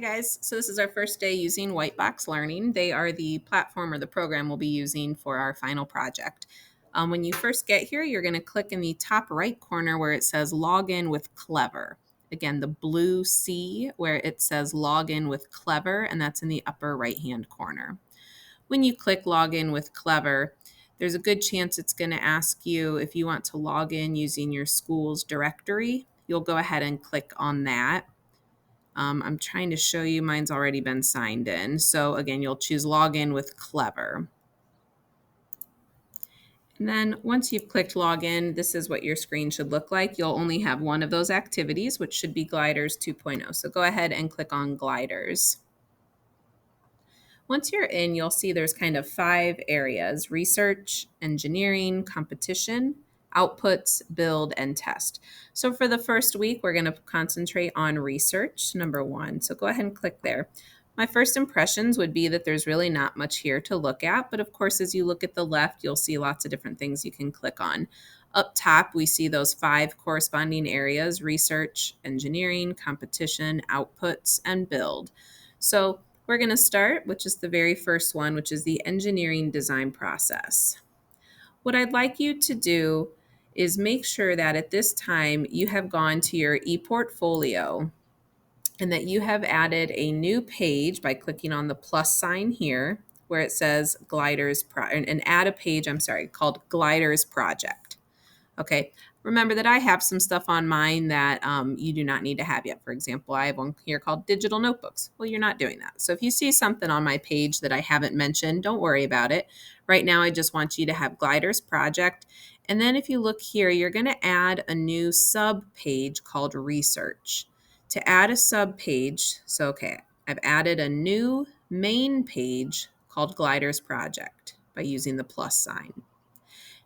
guys. So this is our first day using Whitebox Learning. They are the platform or the program we'll be using for our final project. When you first get here, you're going to click in the top right corner where it says Login with Clever. Again, the blue C where it says Login with Clever, and that's in the upper right-hand corner. When you click Login with Clever, there's a good chance it's going to ask you if you want to log in using your school's directory. You'll go ahead and click on that. I'm trying to show you, mine's already been signed in. So again, you'll choose login with Clever. And then once you've clicked login, this is what your screen should look like. You'll only have one of those activities, which should be Gliders 2.0. So go ahead and click on Gliders. Once you're in, you'll see there's kind of 5 areas: research, engineering, competition, outputs, build, and test. So for the first week, we're going to concentrate on research, number 1. So go ahead and click there. My first impressions would be that there's really not much here to look at, but of course, as you look at the left, you'll see lots of different things you can click on. Up top, we see those 5 corresponding areas: research, engineering, competition, outputs, and build. So we're going to start, which is the very first one, which is the engineering design process. What I'd like you to do is make sure that at this time you have gone to your ePortfolio and that you have added a new page by clicking on the plus sign here where it says Gliders and add a page, called Gliders Project. Okay, remember that I have some stuff on mine that you do not need to have yet. For example, I have one here called Digital Notebooks. Well, you're not doing that. So if you see something on my page that I haven't mentioned, don't worry about it. Right now, I just want you to have Gliders Project. And then if you look here, you're going to add a new sub page called Research. To add a sub page, I've added a new main page called Gliders Project by using the plus sign.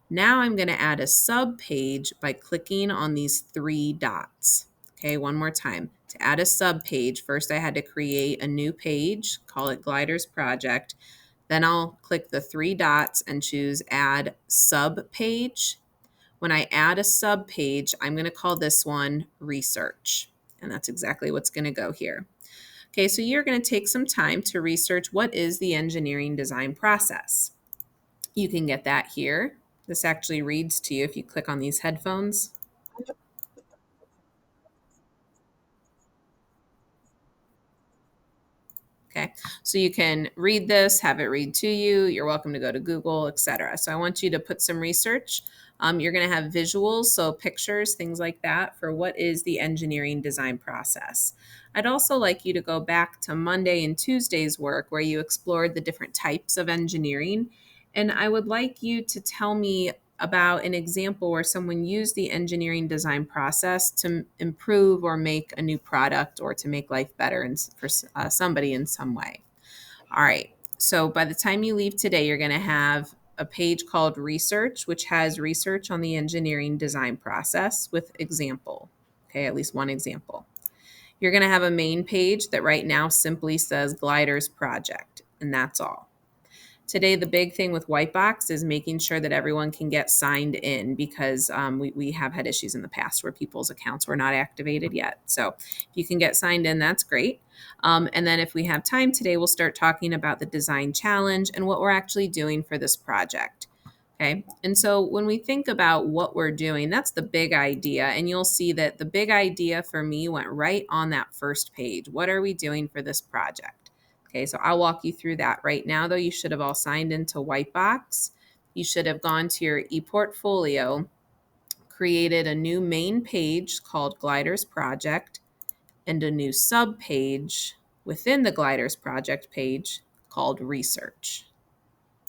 Now I'm going to add a sub page by clicking on these 3 dots. Okay, one more time. To add a sub page, first I had to create a new page, call it Gliders Project. Then I'll click the 3 dots and choose Add Sub Page. When I add a sub page, I'm going to call this one Research. And that's exactly what's going to go here. Okay, so you're going to take some time to research what is the engineering design process. You can get that here. This actually reads to you if you click on these headphones. Okay, so you can read this, have it read to you. You're welcome to go to Google, etc. So I want you to put some research. You're going to have visuals, so pictures, things like that, for what is the engineering design process. I'd also like you to go back to Monday and Tuesday's work where you explored the different types of engineering. And I would like you to tell me about an example where someone used the engineering design process to improve or make a new product or to make life better for somebody in some way. All right. So by the time you leave today, you're going to have a page called Research, which has research on the engineering design process with example. Okay, at least one example. You're going to have a main page that right now simply says Gliders Project, and that's all. Today, the big thing with Whitebox is making sure that everyone can get signed in because we have had issues in the past where people's accounts were not activated yet. So if you can get signed in, that's great. And then if we have time today, we'll start talking about the design challenge and what we're actually doing for this project. Okay, and so when we think about what we're doing, that's the big idea. And you'll see that the big idea for me went right on that first page. What are we doing for this project? Okay, so I'll walk you through that right now, though. You should have all signed into Whitebox. You should have gone to your ePortfolio, created a new main page called Gliders Project, and a new sub page within the Gliders Project page called Research.